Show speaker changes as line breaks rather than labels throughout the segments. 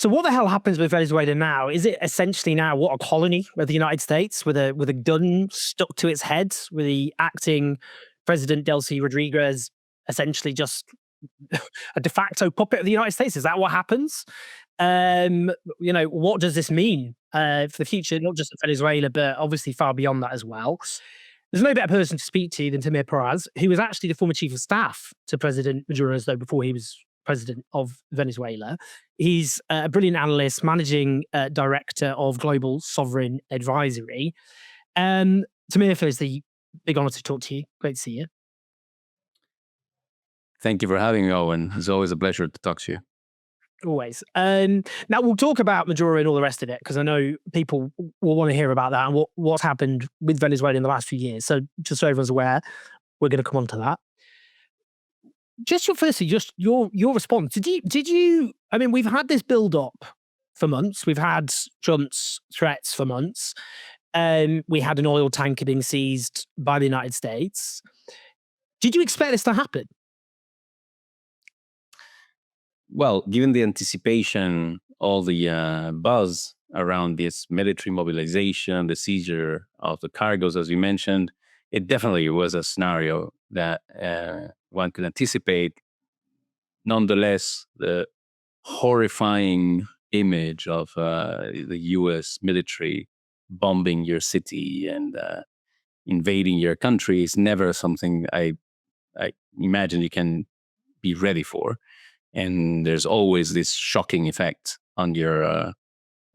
So what the hell happens with Venezuela now? Is it essentially now what, a colony of the United States with a gun stuck to its head, with the acting President Delcy Rodriguez essentially just a de facto puppet of the United States? Is that what happens? What does this mean for the future, not just of Venezuela, but obviously far beyond that as well? There's no better person to speak to than Temir Porras, who was actually the former chief of staff to President Maduro, though, before he was president of Venezuela. He's a brilliant analyst, managing director of Global Sovereign Advisory. Temir, it's the big honor to talk to you. Great to see you.
Thank you for having me, Owen. It's always a pleasure to talk to you.
Always. Now we'll talk about Maduro and all the rest of it, because I know people will want to hear about that and what's happened with Venezuela in the last few years. So just so everyone's aware, we're going to come on to that. Just your response. Did you? I mean, we've had this build up for months. We've had Trump's threats for months. We had an oil tanker being seized by the United States. Did you expect this to happen?
Well, given the anticipation, all the buzz around this military mobilization, the seizure of the cargoes, as you mentioned, it definitely was a scenario that one could anticipate. Nonetheless, the horrifying image of the U.S. military bombing your city and invading your country is never something I imagine you can be ready for. And there's always this shocking effect on your,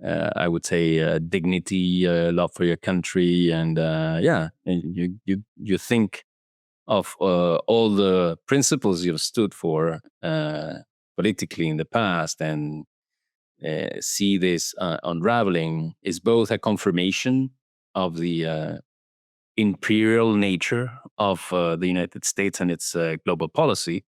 I would say, dignity, love for your country, and and you think of all the principles you've stood for politically in the past, and see this unraveling is both a confirmation of the imperial nature of the United States and its global policy.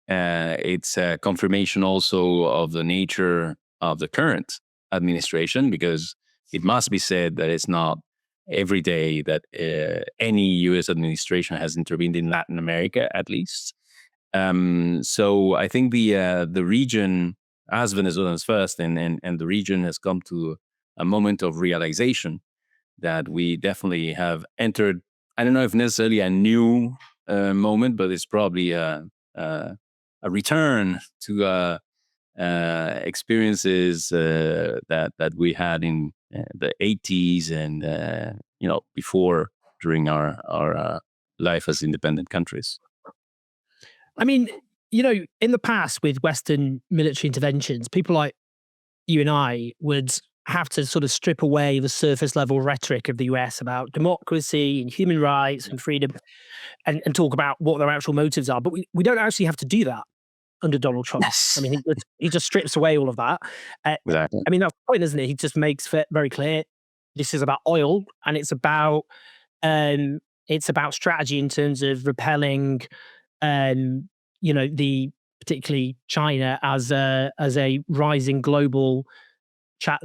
It's a confirmation also of the nature of the current administration, because it must be said that it's not every day that any U.S. administration has intervened in Latin America, at least. So I think the region, as Venezuelans first, and the region has come to a moment of realization that we definitely have entered. I don't know if necessarily a new moment, but it's probably a return to experiences that we had in the 80s and before, during our life as independent countries.
I mean, in the past with Western military interventions, people like you and I would have to sort of strip away the surface level rhetoric of the US about democracy and human rights and freedom and talk about what their actual motives are. But we don't actually have to do that under Donald Trump.
Yes.
I mean, he just strips away all of that.
Exactly.
I mean, that's the point, isn't it? He just makes it very clear this is about oil, and it's about strategy in terms of repelling, the particularly China as a rising global a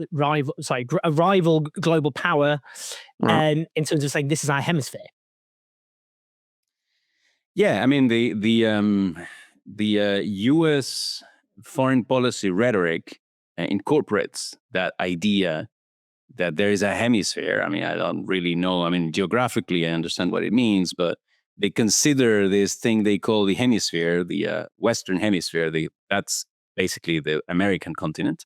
rival global power, in terms of saying this is our hemisphere.
Yeah, I mean the U.S. foreign policy rhetoric incorporates that idea that there is a hemisphere. I mean, I don't really know. I mean, geographically, I understand what it means, but they consider this thing they call the hemisphere, the Western Hemisphere. That's basically the American continent,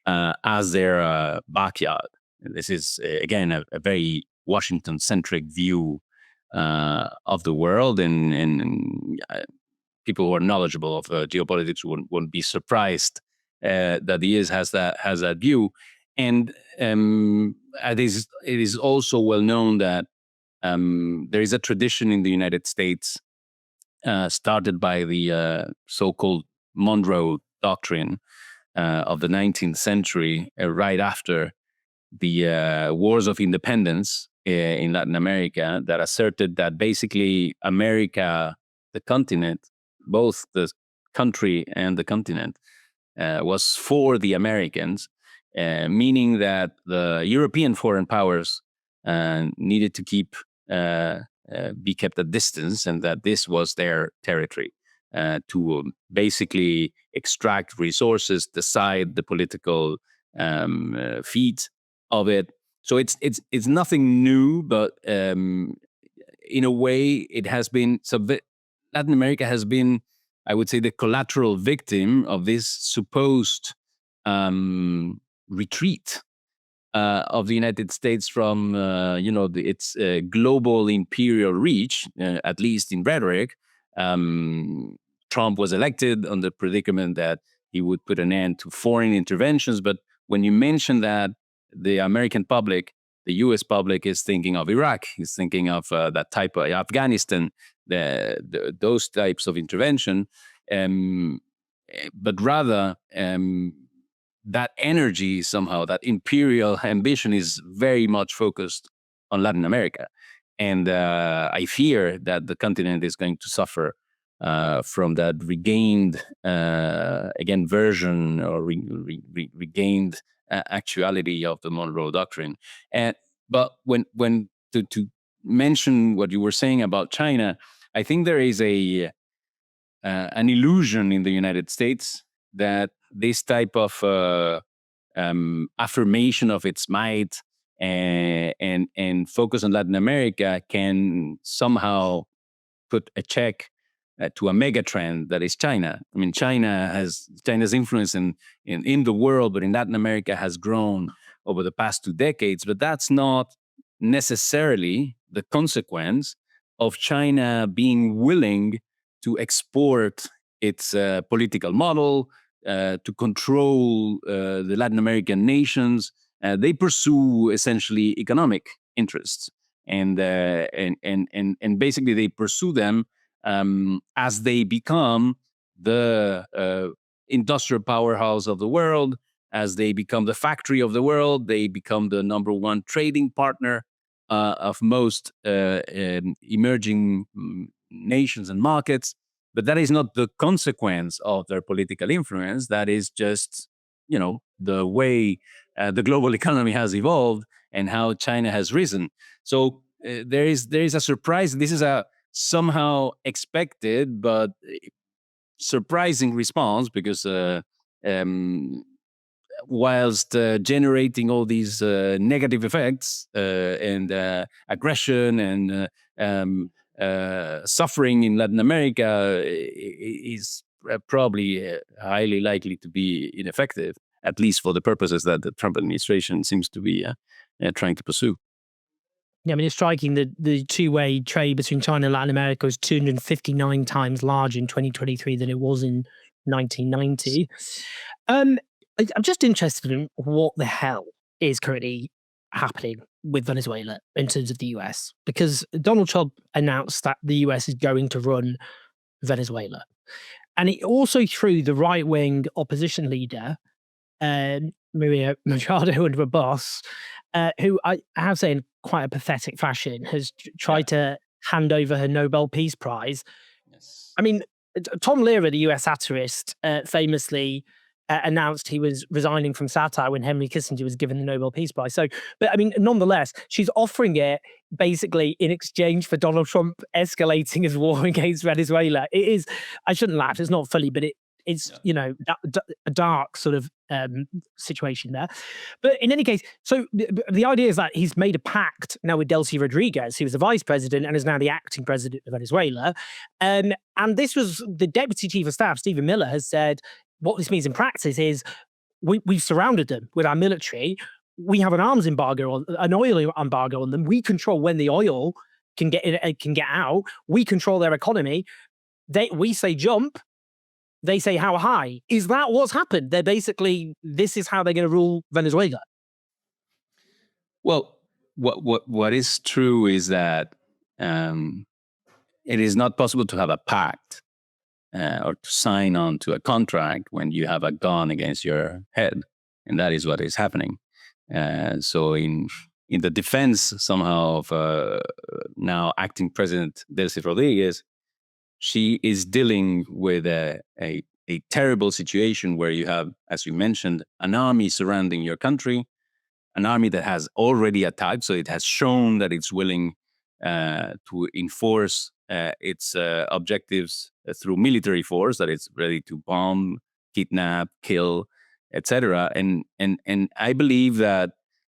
as their backyard. And this is, again, a very Washington-centric view of the world, and people who are knowledgeable of geopolitics wouldn't be surprised that the US has that view. And it is also well known that there is a tradition in the United States started by the so-called Monroe doctrine of the 19th century, right after the wars of independence in Latin America, that asserted that basically America, the continent, both the country and the continent, was for the Americans, meaning that the European foreign powers needed to be kept at distance, and that this was their territory. to basically extract resources, decide the political feat of it. So it's nothing new, but in a way, it has been. Latin America has been, I would say, the collateral victim of this supposed retreat of the United States from, its global imperial reach, at least in rhetoric. Trump was elected on the predicament that he would put an end to foreign interventions. But when you mention that, the American public, the U.S. public, is thinking of Iraq, is thinking of that type of Afghanistan, those types of intervention. But rather, that energy somehow, that imperial ambition, is very much focused on Latin America. And I fear that the continent is going to suffer from that regained, again, version or regained actuality of the Monroe Doctrine. But when to mention what you were saying about China, I think there is an illusion in the United States that this type of affirmation of its might and focus on Latin America can somehow put a check to a mega trend that is China. I mean, China's influence in the world, but in Latin America, has grown over the past 2 decades. But that's not necessarily the consequence of China being willing to export its political model, to control the Latin American nations. They pursue essentially economic interests, and basically they pursue them as they become the industrial powerhouse of the world, as they become the factory of the world. They become the number one trading partner of most emerging nations and markets. But that is not the consequence of their political influence. That is just, the way the global economy has evolved and how China has risen. So there is a surprise. This is a somehow expected but surprising response, because whilst generating all these negative effects and aggression and suffering in Latin America, is probably highly likely to be ineffective, at least for the purposes that the Trump administration seems to be trying to pursue.
Yeah, I mean, it's striking that the two-way trade between China and Latin America was 259 times larger in 2023 than it was in 1990. I'm just interested in what the hell is currently happening with Venezuela in terms of the US, because Donald Trump announced that the US is going to run Venezuela. And it also threw the right-wing opposition leader, Maria Machado, under a bus, who I have to say in quite a pathetic fashion has tried to hand over her Nobel Peace Prize.
Yes.
I mean, Tom Lehrer, the US satirist, famously announced he was resigning from satire when Henry Kissinger was given the Nobel Peace Prize. So, but I mean, nonetheless, she's offering it basically in exchange for Donald Trump escalating his war against Venezuela. It is, I shouldn't laugh, it's not funny, but it's a dark sort of situation there. But in any case, so the idea is that he's made a pact now with Delcy Rodriguez, who was the vice president and is now the acting president of Venezuela. And this was the deputy chief of staff, Stephen Miller, has said what this means in practice is we've surrounded them with our military. We have an arms embargo, an oil embargo on them. We control when the oil can get in, can get out. We control their economy. We say jump. They say how high. Is that what's happened? They're basically, this is how they're going to rule Venezuela.
Well, what is true is that it is not possible to have a pact or to sign on to a contract when you have a gun against your head, and that is what is happening. So in the defense somehow of now acting President Delcy Rodriguez, she is dealing with a terrible situation where you have, as you mentioned, an army surrounding your country, an army that has already attacked, so it has shown that it's willing to enforce its objectives through military force, that it's ready to bomb, kidnap, kill, etc. And I believe that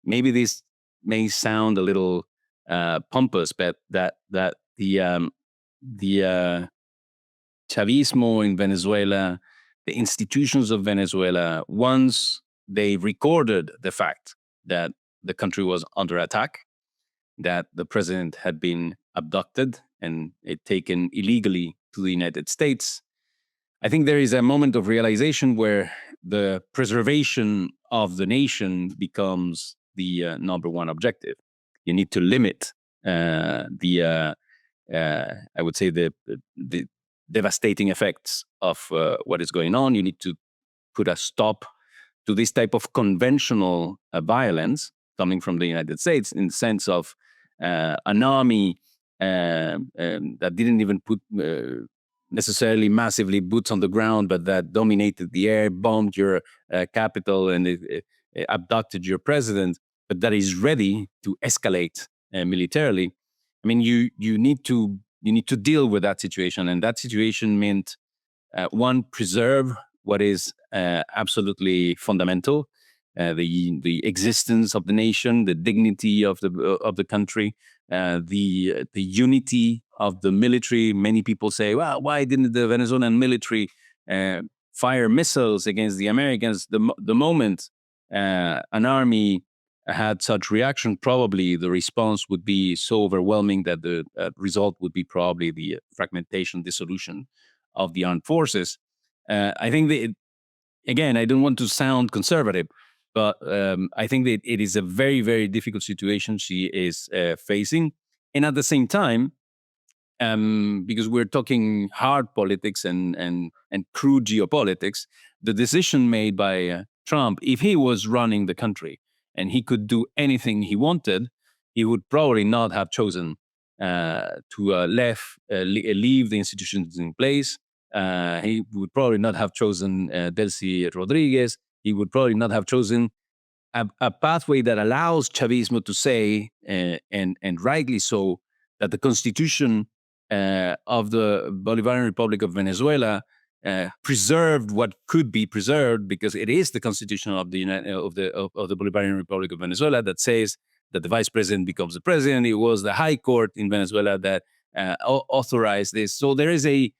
maybe this may sound a little pompous, but that the Chavismo in Venezuela, the institutions of Venezuela, once they recorded the fact that the country was under attack, that the president had been abducted and taken illegally to the United States, I think there is a moment of realization where the preservation of the nation becomes the number one objective. You need to limit I would say, the devastating effects of what is going on. You need to put a stop to this type of conventional violence coming from the United States, in the sense of an army that didn't even put necessarily massively boots on the ground, but that dominated the air, bombed your capital, and abducted your president, but that is ready to escalate militarily. I mean, you need to deal with that situation, and that situation meant one, preserve what is absolutely fundamental, the existence of the nation, the dignity of the country, the unity of the military. Many people say, well, why didn't the Venezuelan military fire missiles against the Americans? The moment an army had such reaction, probably the response would be so overwhelming that the result would be probably the fragmentation, dissolution of the armed forces. I think that, again, I don't want to sound conservative, but I think that it is a very, very difficult situation she is facing. And at the same time, because we're talking hard politics and crude geopolitics, the decision made by Trump, if he was running the country and he could do anything he wanted, he would probably not have chosen to leave the institutions in place. He would probably not have chosen Delcy Rodriguez. He would probably not have chosen a pathway that allows Chavismo to say, and rightly so, that the constitution of the Bolivarian Republic of Venezuela preserved what could be preserved, because it is the constitution of the Bolivarian Republic of Venezuela that says that the vice president becomes the president. It was the high court in Venezuela that authorized this. So there is I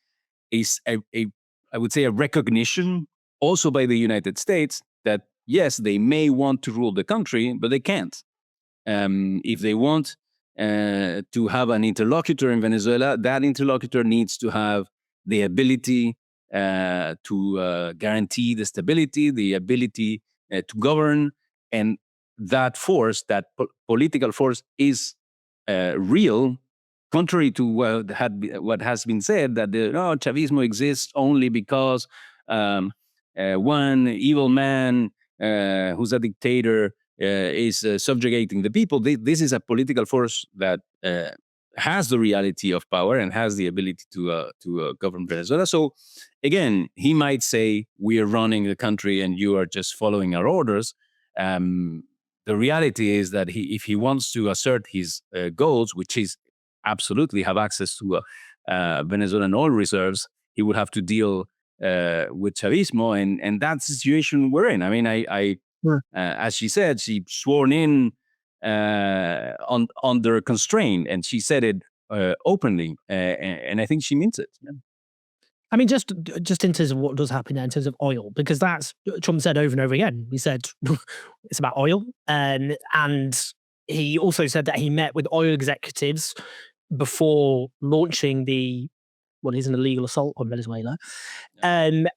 would say, a recognition also by the United States that yes, they may want to rule the country, but they can't. If they want to have an interlocutor in Venezuela, that interlocutor needs to have the ability to guarantee the stability, the ability to govern, and that force, that political force, is real. Contrary to what has been said, that Chavismo exists only because one evil man who's a dictator is subjugating the people. This is a political force that has the reality of power and has the ability to govern Venezuela. So again, he might say, we are running the country and you are just following our orders. The reality is that if he wants to assert his goals, which is absolutely have access to Venezuelan oil reserves, he would have to deal with Chavismo, and that's the situation we're in. I mean, as she said, she sworn in under constraint, and she said it openly, and I think she means it. Yeah.
I mean, just in terms of what does happen there in terms of oil, because that's Trump said over and over again. He said it's about oil, and he also said that he met with oil executives before launching what is an illegal assault on Venezuela, and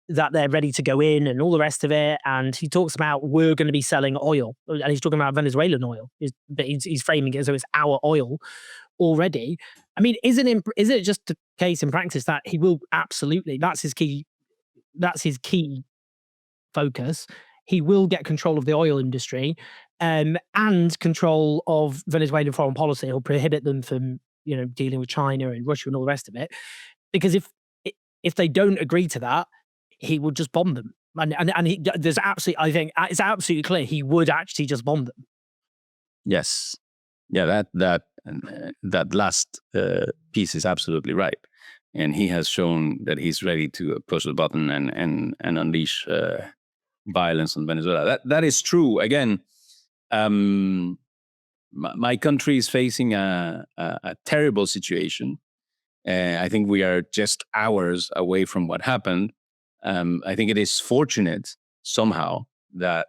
that they're ready to go in and all the rest of it. And he talks about we're going to be selling oil, and he's talking about Venezuelan oil, but he's framing it as though it's our oil already. I mean, is it just the case in practice that he will absolutely, that's his key focus, he will get control of the oil industry and control of Venezuelan foreign policy? He'll prohibit them from dealing with China and Russia and all the rest of it, because if they don't agree to that, he would just bomb them. And there's absolutely, I think it's absolutely clear he would actually just bomb them.
Yes. Yeah, that that last piece is absolutely right. And he has shown that he's ready to push the button and unleash violence on Venezuela. That is true. Again, my country is facing a terrible situation. I think we are just hours away from what happened. I think it is fortunate somehow that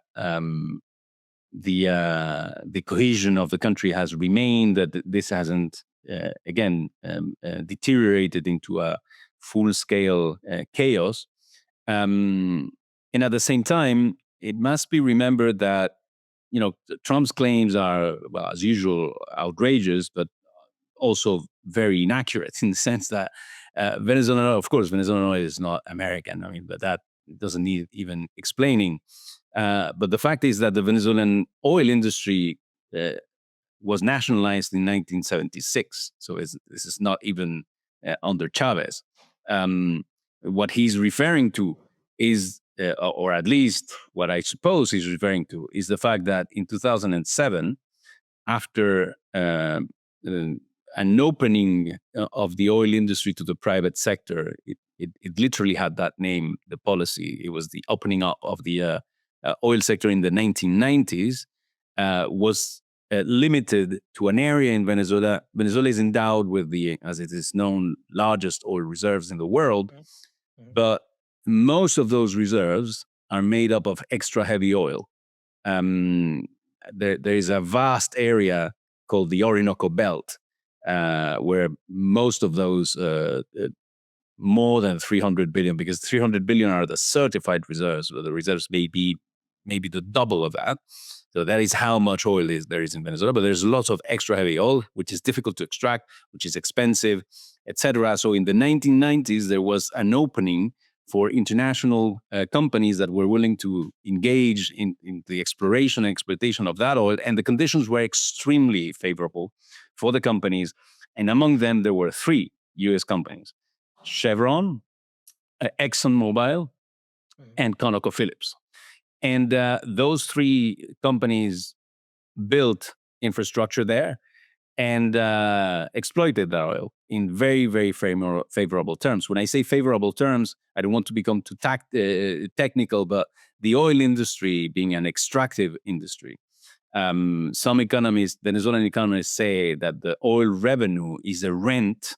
the cohesion of the country has remained, that this hasn't deteriorated into a full-scale chaos. And at the same time, it must be remembered that Trump's claims are, well, as usual, outrageous, but also very inaccurate in the sense that Venezuela, of course, Venezuela is not American. I mean, but that doesn't need even explaining. But the fact is that the Venezuelan oil industry was nationalized in 1976. So this is not even under Chavez. What he's referring to is, or at least what I suppose he's referring to, is the fact that in 2007, after an opening of the oil industry to the private sector, it literally had that name, the policy. It was the opening up of the oil sector in the 1990s, was limited to an area in Venezuela. Venezuela is endowed with the, as it is known, largest oil reserves in the world, but most of those reserves are made up of extra heavy oil. There is a vast area called the Orinoco Belt, where most of those, more than 300 billion, because 300 billion are the certified reserves, but the reserves may be maybe the double of that. So that is how much oil there is in Venezuela. But there's lots of extra heavy oil, which is difficult to extract, which is expensive, etc. So in the 1990s, there was an opening for international companies that were willing to engage in the exploration and exploitation of that oil. And the conditions were extremely favorable for the companies. And among them, there were 3 US companies: Chevron, ExxonMobil, and ConocoPhillips. And those 3 companies built infrastructure there and exploited that oil in very, very favorable terms. When I say favorable terms, I don't want to become too technical, but the oil industry being an extractive industry, some economists, Venezuelan economists, say that the oil revenue is a rent.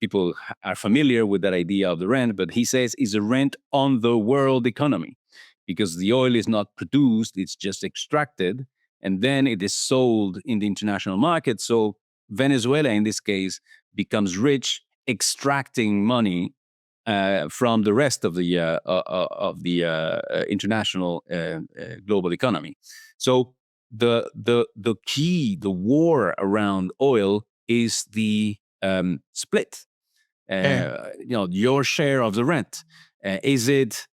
People are familiar with that idea of the rent, but he says is a rent on the world economy, because the oil is not produced, it's just extracted, and then it is sold in the international market. So Venezuela, in this case, becomes rich, extracting money from the rest of the international global economy. So the key, the war around oil is the split. Your share of the rent. Is it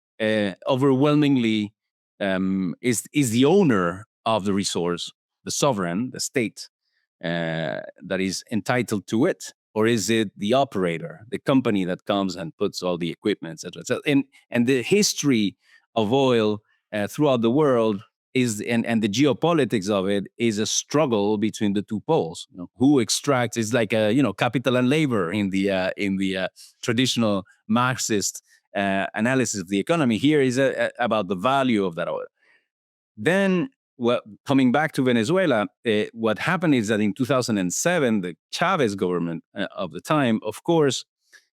overwhelmingly is the owner of the resource, the sovereign, the state, that is entitled to it, or is it the operator, the company that comes and puts all the equipment, etc.? So, and the history of oil throughout the world is, and the geopolitics of it is a struggle between the 2 poles. Who extracts is like capital and labor in the traditional Marxist analysis of the economy. Here is about the value of that oil. Then, coming back to Venezuela, what happened is that in 2007, the Chavez government of the time, of course,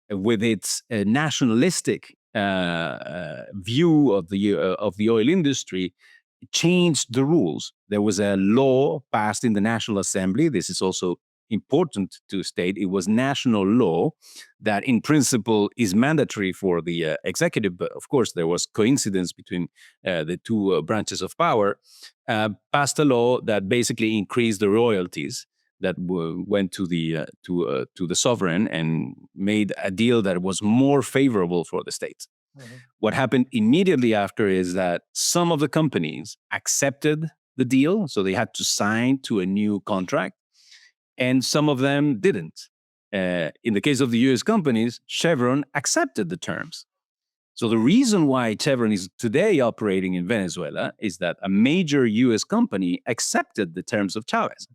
with its nationalistic view of the oil industry, changed the rules. There was a law passed in the National Assembly. This is also important to state. It was national law that in principle is mandatory for the executive, but of course there was coincidence between the 2 branches of power, passed a law that basically increased the royalties that went to the sovereign and made a deal that was more favorable for the state. What happened immediately after is that some of the companies accepted the deal, so they had to sign to a new contract, and some of them didn't. In the case of the US companies, Chevron accepted the terms. So the reason why Chevron is today operating in Venezuela is that a major US company accepted the terms of Chavez.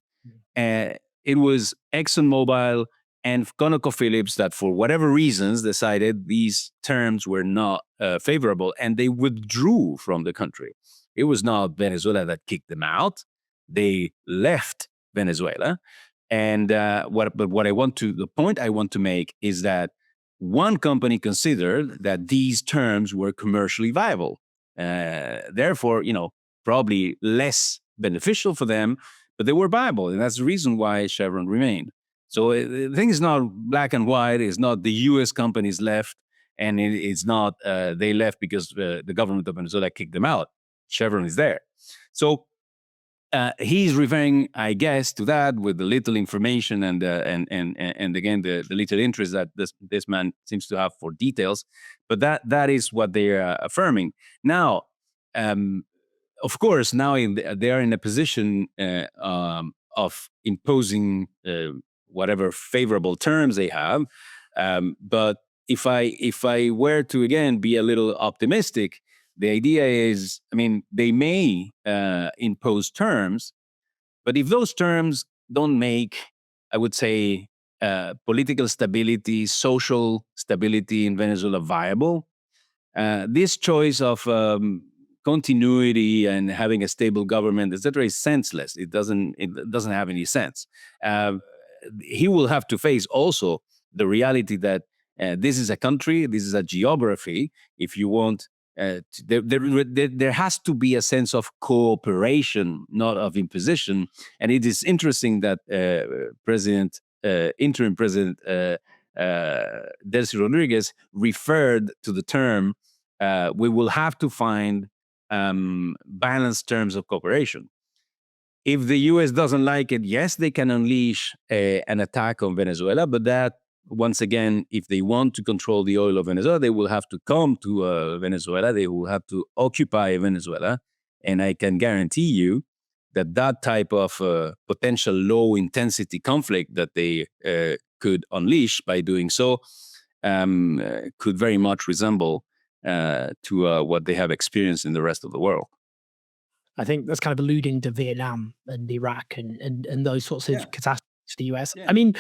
it was ExxonMobil and ConocoPhillips that, for whatever reasons, decided these terms were not favorable, and they withdrew from the country. It was not Venezuela that kicked them out; they left Venezuela. And the point I want to make is that one company considered that these terms were commercially viable, therefore, probably less beneficial for them, but they were viable, and that's the reason why Chevron remained. So the thing is not black and white. It's not the U.S. companies left, and it's not they left because the government of Venezuela kicked them out. Chevron is there. So he's referring, I guess, to that with the little information and again the little interest that this man seems to have for details. But that is what they're affirming now. Of course, now they are in a position of imposing whatever favorable terms they have. But if I were to again be a little optimistic, the idea is, I mean, they may impose terms, but if those terms don't make, I would say, political stability, social stability in Venezuela viable, this choice of continuity and having a stable government, etc., is senseless. It doesn't have any sense. He will have to face also the reality that this is a country, this is a geography. If you want, there has to be a sense of cooperation, not of imposition. And it is interesting that interim President Delcy Rodriguez referred to the term, we will have to find balanced terms of cooperation. If the U.S. doesn't like it, yes, they can unleash an attack on Venezuela, but that, once again, if they want to control the oil of Venezuela, they will have to come to Venezuela. They will have to occupy Venezuela. And I can guarantee you that type of potential low-intensity conflict that they could unleash by doing so could very much resemble to what they have experienced in the rest of the world.
I think that's kind of alluding to Vietnam and Iraq and those sorts of catastrophes to the US.
Yeah.
I mean,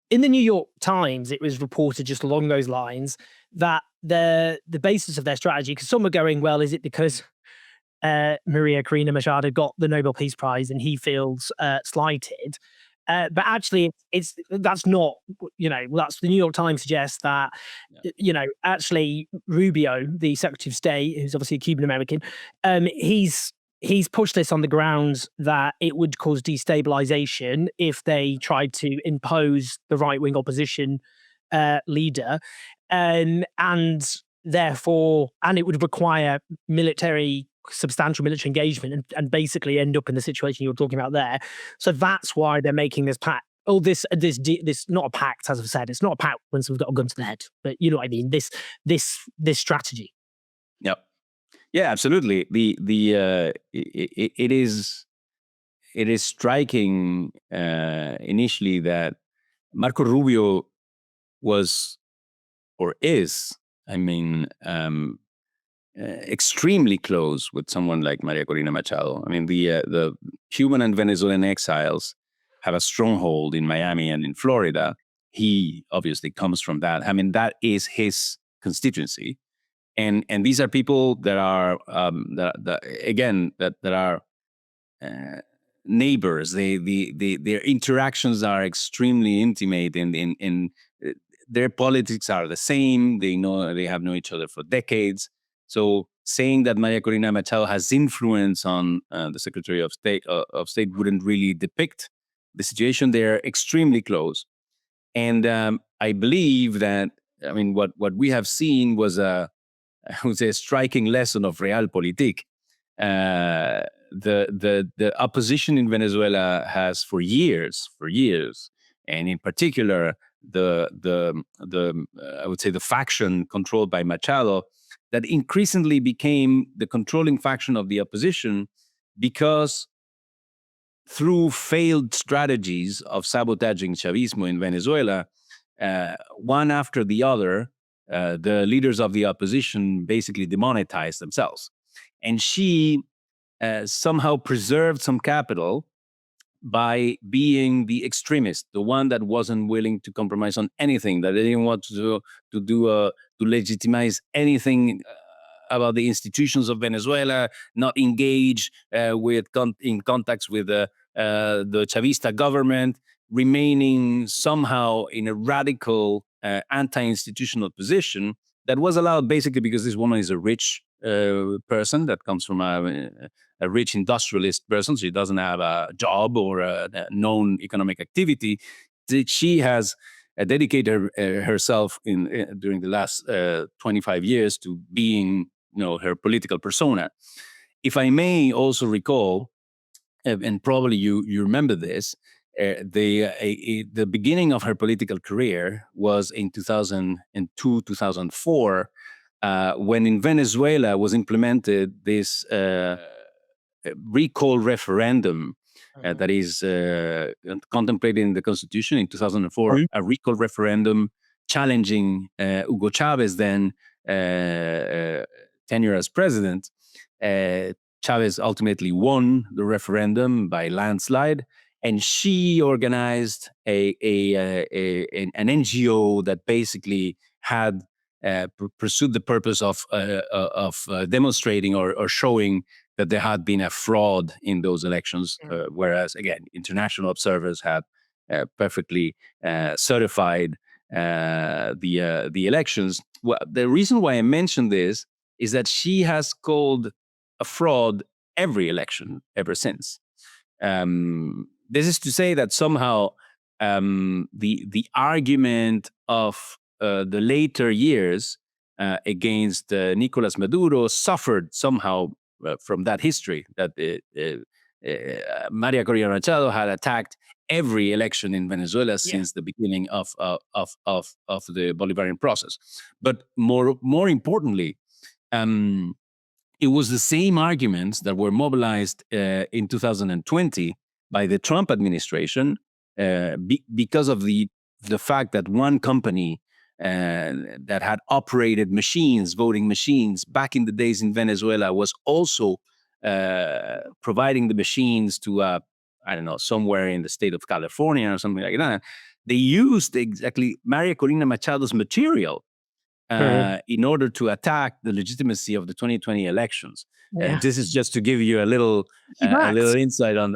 in the New York Times, it was reported just along those lines that the basis of their strategy, because some were going, well, is it because Maria Corina Machado got the Nobel Peace Prize and he feels slighted? But actually, that's not, that's the New York Times suggests that, actually Rubio, the Secretary of State, who's obviously a Cuban American, he's pushed this on the grounds that it would cause destabilization if they tried to impose the right-wing opposition leader, and therefore, and it would require substantial military engagement and basically end up in the situation you're talking about there. So that's why they're making this pact. Oh, this not a pact, as I've said. It's not a pact once we've got a gun to the head, but you know what I mean. This strategy.
Yep. Yeah, absolutely. It is striking initially that Marco Rubio was or is, I mean, extremely close with someone like Maria Corina Machado. I mean, the Cuban and Venezuelan exiles have a stronghold in Miami and in Florida. He obviously comes from that. I mean, that is his constituency. And these are people that are that are neighbors. Their interactions are extremely intimate, and their politics are the same. They have known each other for decades. So saying that Maria Corina Machado has influence on the Secretary of State wouldn't really depict the situation. They're extremely close, and I believe that, I mean, what we have seen was I would say a striking lesson of realpolitik. The opposition in Venezuela has for years, and in particular the I would say the faction controlled by Machado, that increasingly became the controlling faction of the opposition, because through failed strategies of sabotaging Chavismo in Venezuela, one after the other, the leaders of the opposition basically demonetized themselves. And she somehow preserved some capital by being the extremist, the one that wasn't willing to compromise on anything, that they didn't want to legitimize anything about the institutions of Venezuela, not engage in contacts with the Chavista government, remaining somehow in a radical anti-institutional position that was allowed basically because this woman is a rich person that comes from a rich industrialist person. She doesn't have a job or a known economic activity. She has dedicated herself during the last 25 years to being, her political persona. If I may also recall, and probably you remember this, the beginning of her political career was in 2002, 2004, when in Venezuela was implemented this recall referendum that is contemplated in the constitution in 2004, a recall referendum challenging Hugo Chavez, then tenure as president. Chavez ultimately won the referendum by landslide, and she organized an NGO that basically had pursued the purpose of demonstrating or showing that there had been a fraud in those elections, whereas again, international observers had perfectly certified the elections. Well, the reason why I mentioned this is that she has called a fraud every election ever since. This is to say that somehow the argument of the later years against Nicolas Maduro suffered somehow from that history, that Maria Corina Machado had attacked every election in Venezuela since the beginning of the Bolivarian process. But more importantly, it was the same arguments that were mobilized in 2020 by the Trump administration because of the fact that one company that had operated voting machines back in the days in Venezuela, was also providing the machines to, I don't know, somewhere in the state of California or something like that. They used exactly Maria Corina Machado's material in order to attack the legitimacy of the 2020 elections. This is just to give you a little insight on.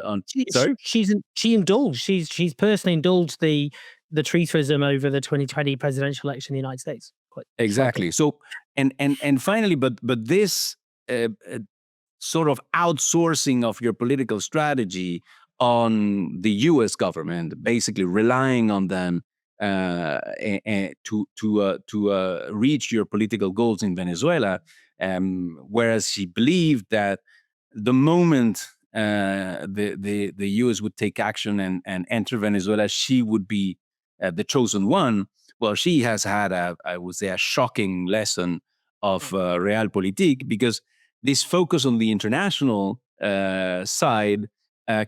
Sorry,
she indulged. She's personally indulged the treasorism over the 2020 presidential election in the United States.
Exactly. So and finally, but this sort of outsourcing of your political strategy on the U.S. government, basically relying on them to reach your political goals in Venezuela, whereas she believed that the moment the U.S. would take action and enter Venezuela, she would be the chosen one. Well, she has had I would say, a shocking lesson of realpolitik, because this focus on the international side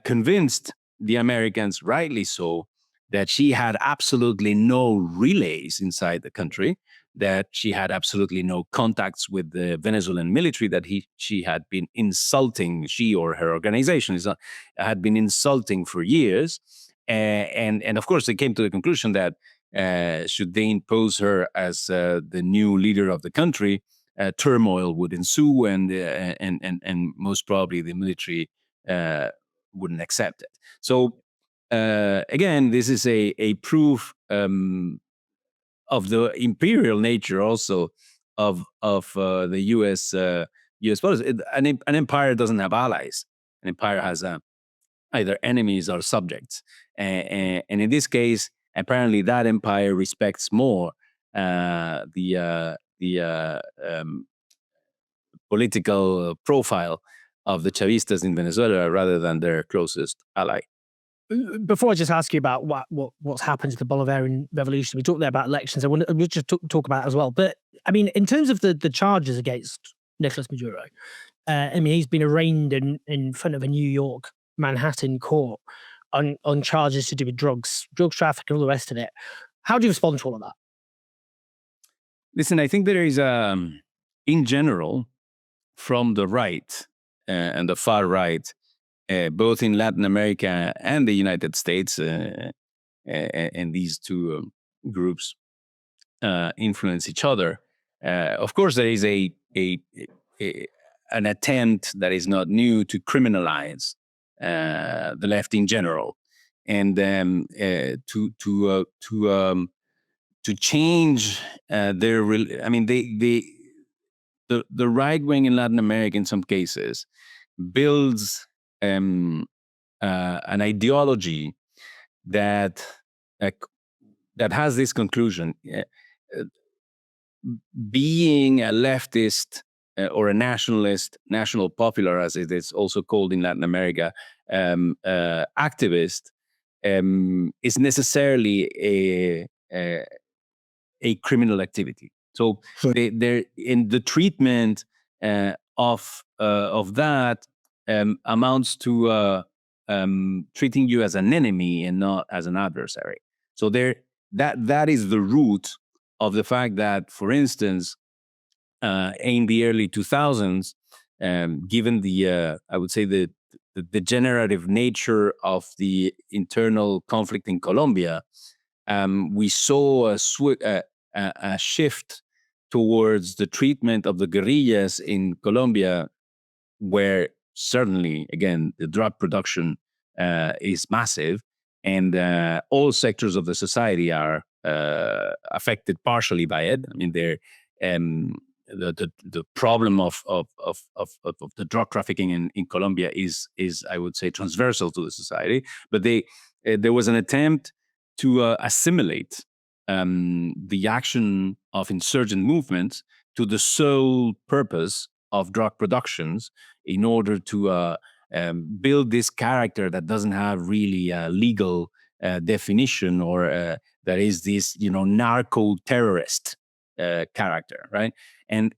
convinced the Americans, rightly so, that she had absolutely no relays inside the country, that she had absolutely no contacts with the Venezuelan military, that she had been insulting, she or her organization had been insulting for years. And of course, they came to the conclusion that should they impose her as the new leader of the country, turmoil would ensue, and most probably the military wouldn't accept it. So again, this is a proof of the imperial nature also of the U.S. policy. An empire doesn't have allies. An empire has either enemies or subjects, and in this case, apparently that empire respects more the political profile of the Chavistas in Venezuela rather than their closest ally.
Before I just ask you about what's happened to the Bolivarian revolution, we talked there about elections. We'll just talk about it as well. But I mean, in terms of the charges against Nicolas Maduro, I mean, he's been arraigned in front of a New York Manhattan court on charges to do with drugs trafficking, all the rest of it. How do you respond to all of that?
Listen, I think there is, in general, from the right and the far right, both in Latin America and the United States, and these two groups influence each other. Of course, there is an attempt that is not new to criminalize the left in general, and to change their. I mean, the right wing in Latin America, in some cases, builds an ideology that uh, that has this conclusion: being a leftist or a nationalist, national popular, as it is also called in Latin America, activist, is necessarily a criminal activity. So they're in the treatment of that amounts to treating you as an enemy and not as an adversary. So that is the root of the fact that, for instance, in the early 2000s, given the I would say the degenerative nature of the internal conflict in Colombia, we saw a shift towards the treatment of the guerrillas in Colombia, where certainly, again, the drug production is massive, and all sectors of the society are affected partially by it. I mean, the problem of the drug trafficking in Colombia is I would say transversal to the society, but there was an attempt to assimilate the action of insurgent movements to the sole purpose of drug productions, in order to build this character that doesn't have really a legal definition, or that is this narco terrorist character, right? And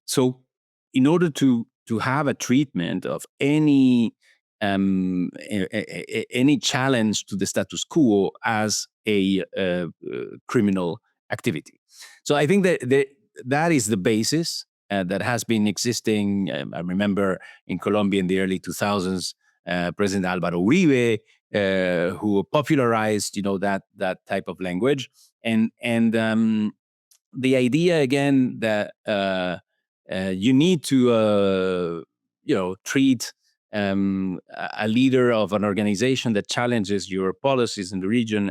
so, in order to have a treatment of any challenge to the status quo as a criminal activity. So I think that is the basis that has been existing. I remember in Colombia in the early 2000s, President Alvaro Uribe, who popularized that type of language, and the idea again that you need to treat a leader of an organization that challenges your policies in the region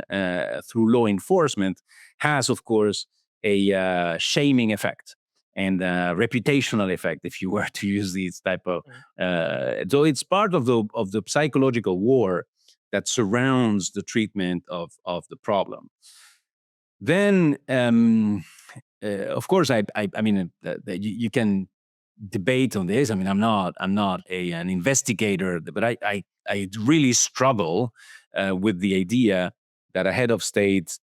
through law enforcement has, of course, a shaming effect and a reputational effect, if you were to use these type of. So it's part of the psychological war that surrounds the treatment of the problem. Then, of course, I mean, you can debate on this. I mean, I'm not an investigator, but I really struggle with the idea that a head of state,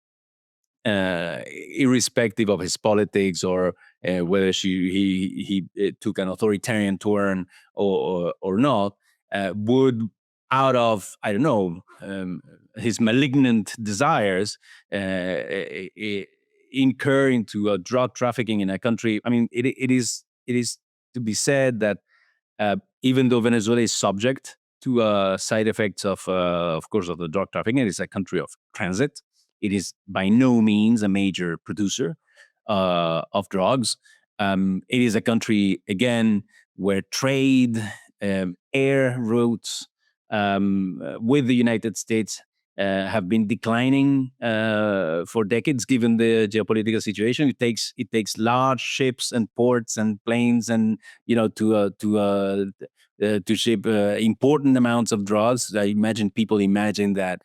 irrespective of his politics or whether he took an authoritarian turn or not, would, out of, I don't know, his malignant desires, incur into drug trafficking in a country. I mean, it is to be said that even though Venezuela is subject to side effects of course, of the drug trafficking, it is a country of transit. It is by no means a major producer of drugs. It is a country, again, where trade, air routes with the United States have been declining for decades, given the geopolitical situation. It takes large ships and ports and planes, and to ship important amounts of drugs. I imagine people imagine that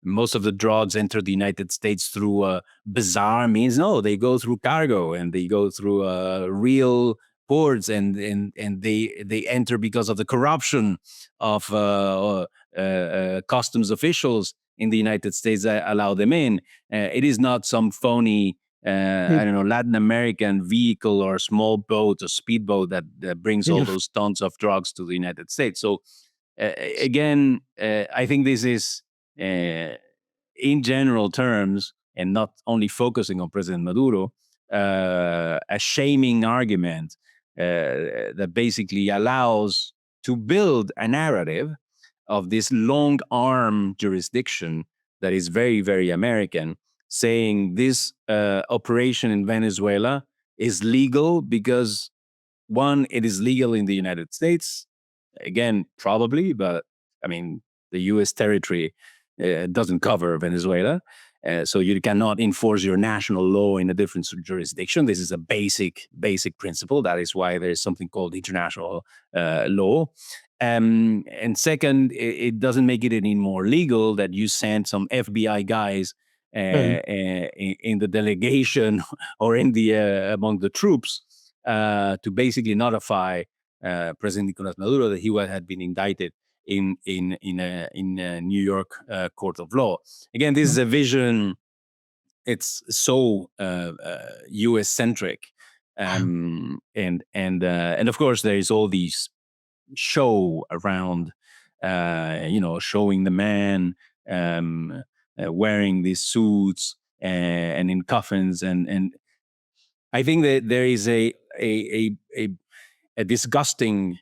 most of the drugs enter the United States through bizarre means. No, they go through cargo, and they go through real ports, and they enter because of the corruption of customs officials in the United States that allow them in. It is not some phony, I don't know, Latin American vehicle or small boat or speedboat that brings all those tons of drugs to the United States. So again, I think this is, in general terms, and not only focusing on President Maduro, a shaming argument that basically allows to build a narrative of this long arm jurisdiction that is very, very American, saying this operation in Venezuela is legal because, one, it is legal in the United States. Again, probably, but I mean, the US territory doesn't cover Venezuela. So you cannot enforce your national law in a different jurisdiction. This is a basic principle. That is why there is something called international law. And second, it doesn't make it any more legal that you send some FBI guys in the delegation or in the among the troops to basically notify President Nicolas Maduro that he had been indicted in a New York court of law. Again, this is a vision. It's so U.S. centric, and of course there is all these show around, showing the man wearing these suits and in coffins, and I think that there is a disgusting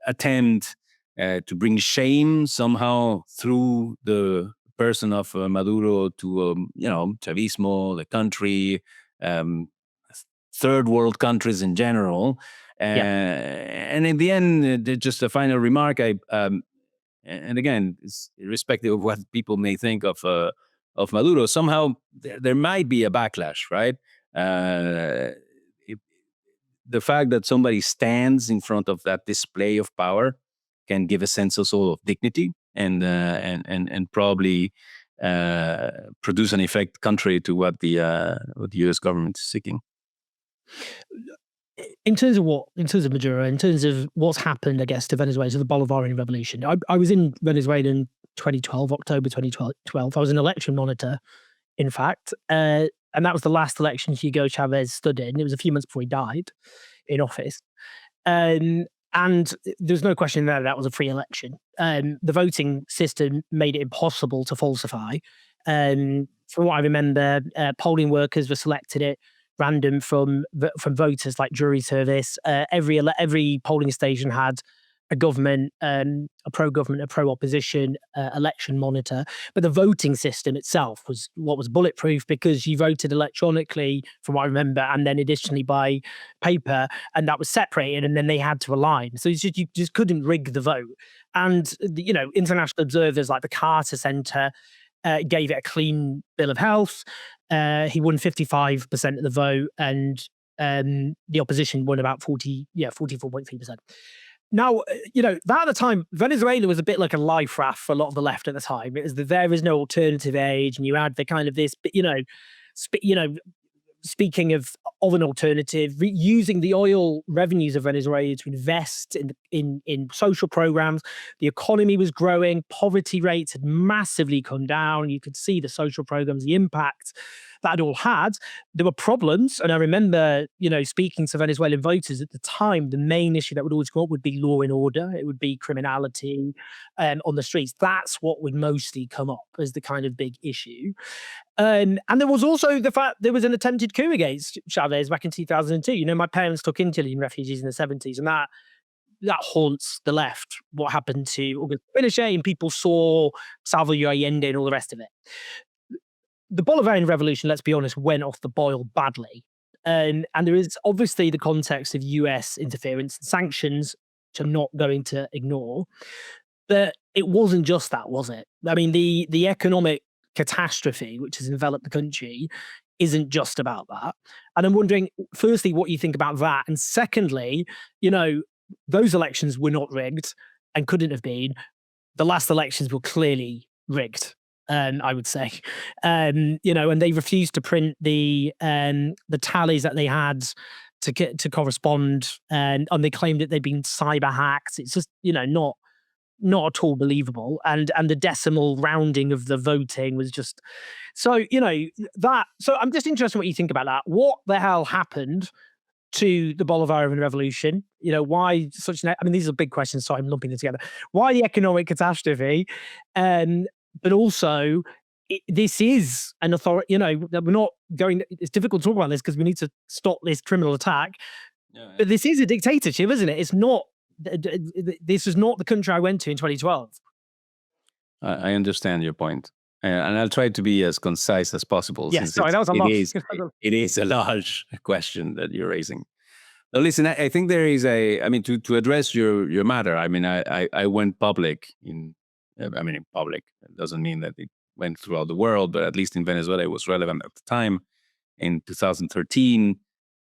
attempt to bring shame somehow through the person of Maduro to Chavismo, the country, third world countries in general. And in the end, just a final remark, and again, it's irrespective of what people may think of Maduro, somehow there might be a backlash, right? The fact that somebody stands in front of that display of power can give a sense also of dignity and probably produce an effect contrary to what the U.S. government is seeking.
In terms of Maduro, in terms of what's happened, I guess, to Venezuela, to the Bolivarian revolution. I was in Venezuela in 2012, October 2012. I was an election monitor, in fact. And that was the last election Hugo Chavez stood in. It was a few months before he died in office. And there's no question there that was a free election. The voting system made it impossible to falsify. From what I remember, polling workers were selected at random from voters, like jury service. Every polling station had a government, a pro-government, a pro-opposition election monitor. But the voting system itself was what was bulletproof, because you voted electronically, from what I remember, and then additionally by paper, and that was separated, and then they had to align. So you just couldn't rig the vote. And international observers like the Carter Center gave it a clean bill of health. He won 55% of the vote, and the opposition won about 44.3%. Now, that at the time, Venezuela was a bit like a life raft for a lot of the left at the time. It was there is no alternative age, and you had the kind of this, speaking of an alternative, using the oil revenues of Venezuela to invest in social programs. The economy was growing, poverty rates had massively come down. You could see the social programs, the impact that all had. There were problems, and I remember, speaking to Venezuelan voters at the time, the main issue that would always come up would be law and order. It would be criminality on the streets. That's what would mostly come up as the kind of big issue. And there was also the fact there was an attempted coup against Chavez back in 2002. My parents took in Chilean refugees in the 70s, and that haunts the left. What happened to Augusto Pinochet, and people saw Salvador Allende and all the rest of it. The Bolivarian revolution, let's be honest, went off the boil badly. And there is obviously the context of US interference and sanctions, which I'm not going to ignore. But it wasn't just that, was it? I mean, the economic catastrophe which has enveloped the country isn't just about that. And I'm wondering, firstly, what you think about that. And secondly, those elections were not rigged and couldn't have been. The last elections were clearly rigged. I would say, and they refused to print the tallies that they had to correspond, and they claimed that they'd been cyber hacked. It's just not at all believable, and the decimal rounding of the voting was just so that. So I'm just interested in what you think about that. What the hell happened to the Bolivarian revolution? Why such? I mean, these are big questions, so I'm lumping them together. Why the economic catastrophe? But also, this is an authority. We're not going. It's difficult to talk about this because we need to stop this criminal attack.
Yeah,
But this is a dictatorship, isn't it? It's not. This was not the country I went to in 2012.
I understand your point, and I'll try to be as concise as possible,
Yes,
since
sorry, that was a
it
lot.
is it is a large question that you're raising. Now, listen, I think there is I mean, to address your matter. I mean, I went public in. I mean, in public, it doesn't mean that it went throughout the world, but at least in Venezuela, it was relevant at the time. In 2013,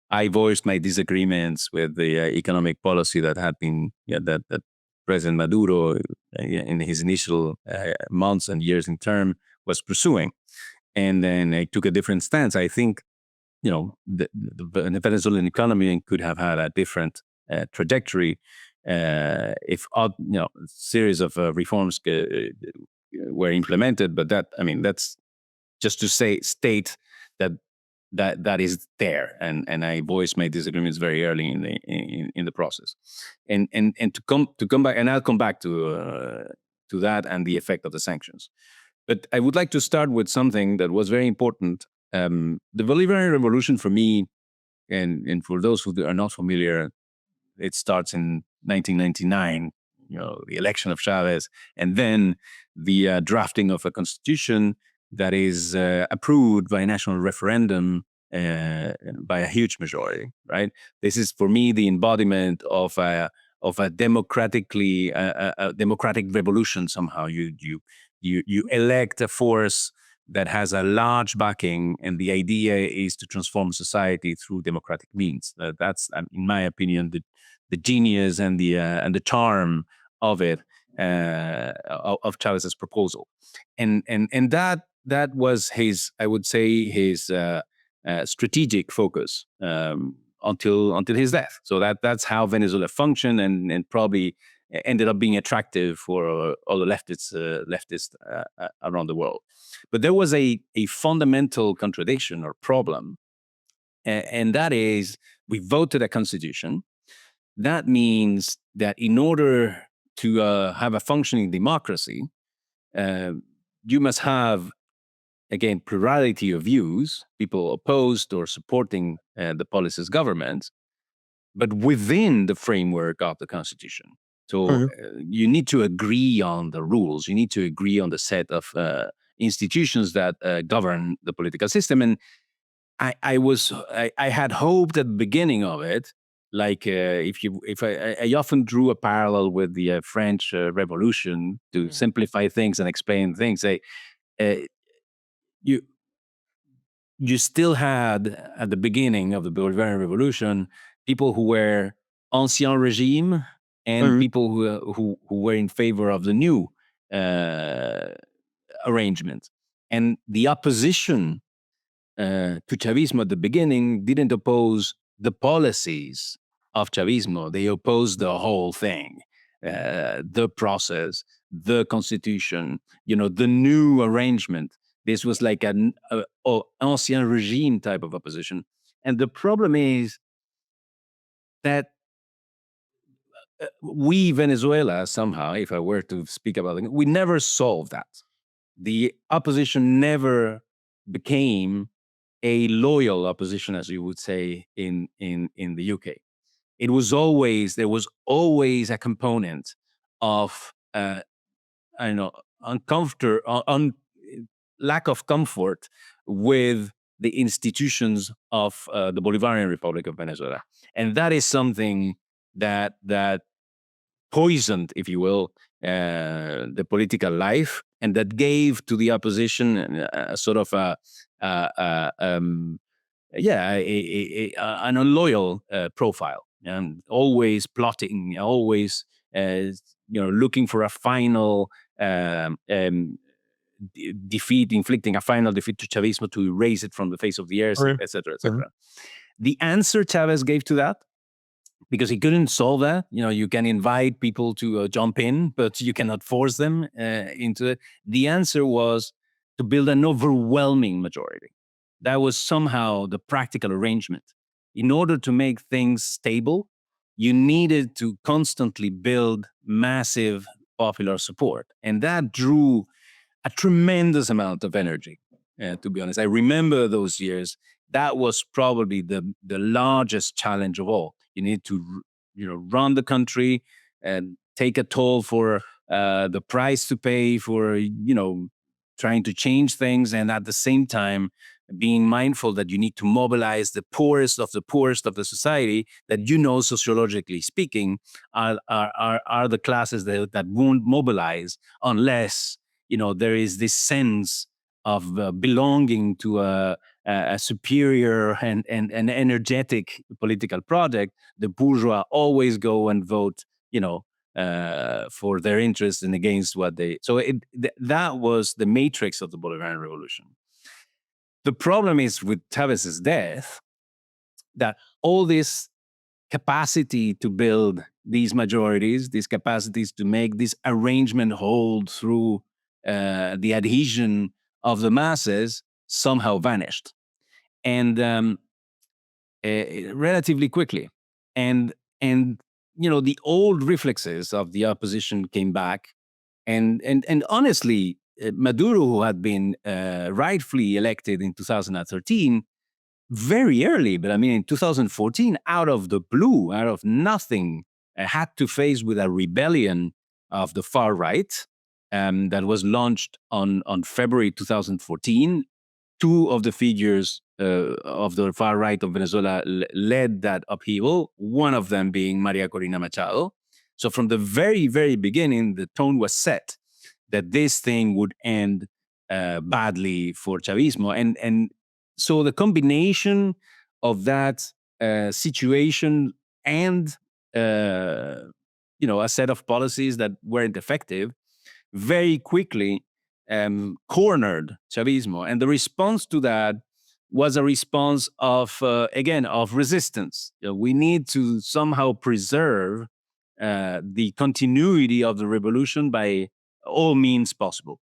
I voiced my disagreements with the economic policy that had been that President Maduro, in his initial months and years in term, was pursuing. And then I took a different stance. I think, the Venezuelan economy could have had a different trajectory if series of reforms were implemented. But that's just to state that that is there, and I voiced my disagreements very early in the process, and to come back, and I'll come back to that and the effect of the sanctions. But I would like to start with something that was very important. The Bolivarian Revolution, for me, and for those who are not familiar, it starts in 1999. The election of Chavez, and then the drafting of a constitution that is approved by a national referendum by a huge majority. Right. This is, for me, the embodiment of a democratically a democratic revolution. Somehow, you elect a force that has a large backing, and the idea is to transform society through democratic means. That's, in my opinion, the genius and the charm of it, of Chavez's proposal, and that was his, I would say, his strategic focus until his death. So that's how Venezuela functioned, and probably ended up being attractive for all the leftists around the world. But there was a fundamental contradiction or problem, and that is, we voted a constitution. That means that in order to have a functioning democracy, you must have, again, plurality of views, people opposed or supporting the policies government, but within the framework of the Constitution. So you need to agree on the rules. You need to agree on the set of institutions that govern the political system. And I had hoped at the beginning of it, like if I often drew a parallel with the French Revolution to simplify things and explain things. You you still had, at the beginning of the Bolivarian Revolution, people who were ancien regime and people who were in favor of the new arrangement. And the opposition to Chavismo at the beginning didn't oppose the policies of Chavismo. They opposed the whole thing, the process, the constitution, the new arrangement. This was like an ancien regime type of opposition. And the problem is that we, Venezuela, somehow, if I were to speak about it, we never solved that. The opposition never became a loyal opposition, as you would say in the UK. There was always a component of lack of comfort with the institutions of the Bolivarian Republic of Venezuela, and that is something that poisoned, if you will, the political life, and that gave to the opposition a sort of an unloyal profile, and always plotting, always looking for a final defeat, inflicting a final defeat to Chavismo to erase it from the face of the earth, etc., etc. The answer Chavez gave to that, because he couldn't solve that. You can invite people to jump in, but you cannot force them into it. The answer was to build an overwhelming majority. That was somehow the practical arrangement. In order to make things stable, you needed to constantly build massive popular support. And that drew a tremendous amount of energy, to be honest. I remember those years. That was probably the largest challenge of all. You need to, run the country and take a toll for the price to pay for, trying to change things, and at the same time being mindful that you need to mobilize the poorest of the society that, sociologically speaking, are the classes that won't mobilize unless, there is this sense of belonging to a superior and energetic political project. The bourgeois always go and vote, for their interests and against what they. So that was the matrix of the Bolivarian Revolution. The problem is with Chavez's death that all this capacity to build these majorities, these capacities to make this arrangement hold through the adhesion of the masses somehow vanished, and relatively quickly. And the old reflexes of the opposition came back, and honestly, Maduro, who had been rightfully elected in 2013, very early, but I mean in 2014, out of the blue, out of nothing, had to face with a rebellion of the far right that was launched on February 2014. Two of the figures of the far right of Venezuela led that upheaval, one of them being Maria Corina Machado. So from the very, very beginning, the tone was set that this thing would end badly for Chavismo. And so the combination of that situation and a set of policies that weren't effective very quickly cornered Chavismo. And the response to that was a response of, again, of resistance. We need to somehow preserve the continuity of the revolution by all means possible.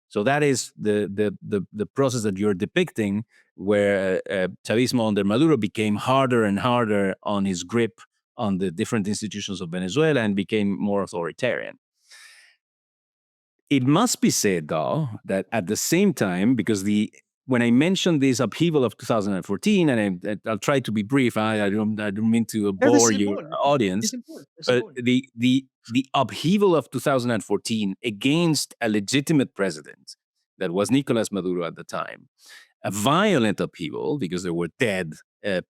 So that is the process that you're depicting, where Chavismo under Maduro became harder and harder on his grip on the different institutions of Venezuela and became more authoritarian. It must be said, though, that at the same time, because when I mentioned this upheaval of 2014, and I'll try to be brief, I don't mean to bore your audience, but the upheaval of 2014 against a legitimate president that was Nicolas Maduro at the time, a violent upheaval because there were dead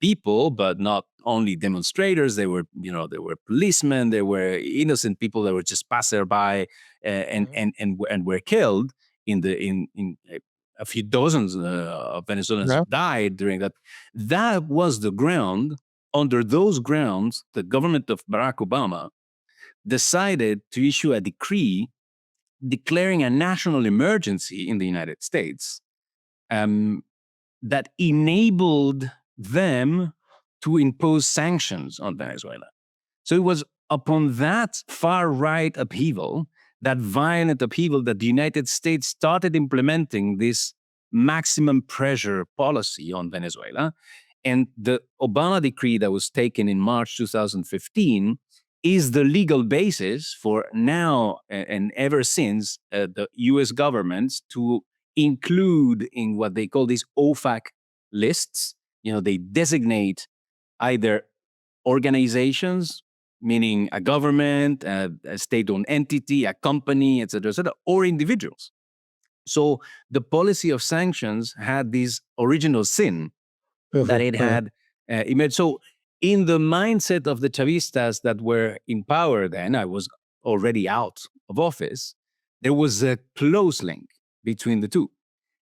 people, but not only demonstrators. There were policemen, there were innocent people that were just passerby and were killed in a few dozens of Venezuelans died during that. That was the ground. Under those grounds, the government of Barack Obama decided to issue a decree declaring a national emergency in the United States that enabled them to impose sanctions on Venezuela. So it was upon that far-right upheaval, that violent upheaval, that the United States started implementing this maximum pressure policy on Venezuela. And the Obama decree that was taken in March 2015 is the legal basis for now and ever since the US governments to include in what they call these OFAC lists. They designate either organizations, meaning a government, a state-owned entity, a company, et cetera, or individuals. So the policy of sanctions had this original sin that it had emerged. So in the mindset of the Chavistas that were in power then, I was already out of office, there was a close link between the two.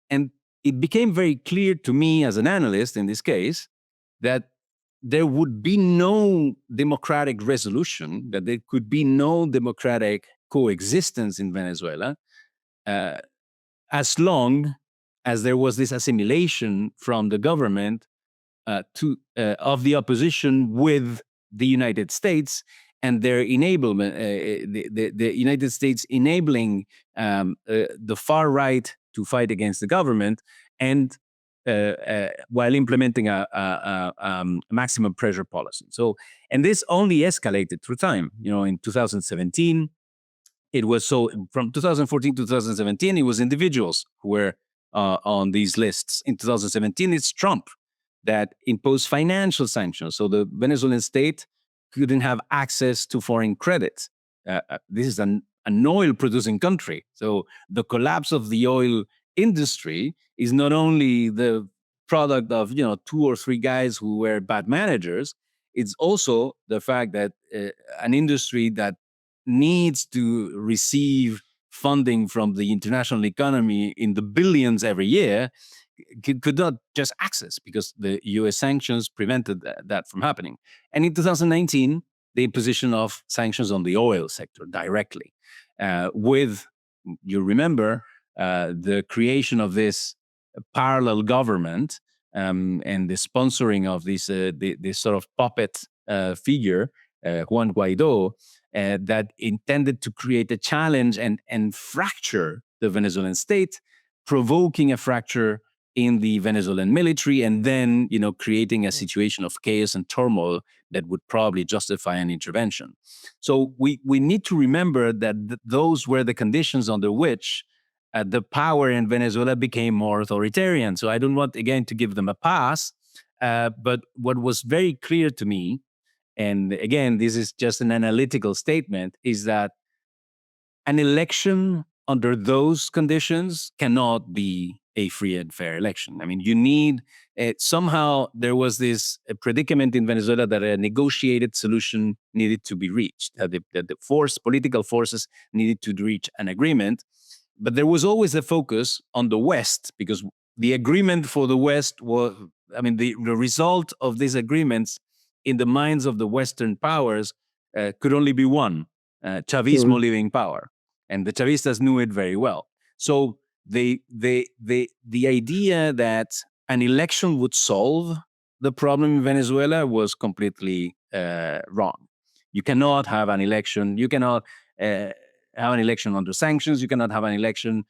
And it became very clear to me as an analyst in this case that there would be no democratic resolution, that there could be no democratic coexistence in Venezuela as long as there was this assimilation from the government of the opposition with the United States, and their enablement, the United States enabling the far right to fight against the government, and while implementing a maximum pressure policy. So, and this only escalated through time. In 2017, it was from 2014 to 2017, it was individuals who were on these lists. In 2017, it's Trump that imposed financial sanctions. So the Venezuelan state couldn't have access to foreign credit. This is an oil-producing country. So the collapse of the oil industry is not only the product of 2 or 3 guys who were bad managers. It's also the fact that an industry that needs to receive funding from the international economy in the billions every year could not just access, because the US sanctions prevented that from happening. And in 2019, the imposition of sanctions on the oil sector directly, with, you remember, the creation of this parallel government, and the sponsoring of this sort of puppet figure, Juan Guaido, that intended to create a challenge and fracture the Venezuelan state, provoking a fracture in the Venezuelan military, and then creating a situation of chaos and turmoil that would probably justify an intervention. So we need to remember that those were the conditions under which the power in Venezuela became more authoritarian. So I don't want, again, to give them a pass, but what was very clear to me, and again, this is just an analytical statement, is that an election under those conditions cannot be a free and fair election. I mean, you need, somehow there was this predicament in Venezuela that a negotiated solution needed to be reached, that the political forces needed to reach an agreement. But there was always a focus on the West, because the agreement for the West was, the result of these agreements in the minds of the Western powers could only be one, Chavismo leaving power. And the Chavistas knew it very well. So the idea that an election would solve the problem in Venezuela was completely wrong. You cannot have an election. You cannot have an election under sanctions. You cannot have an election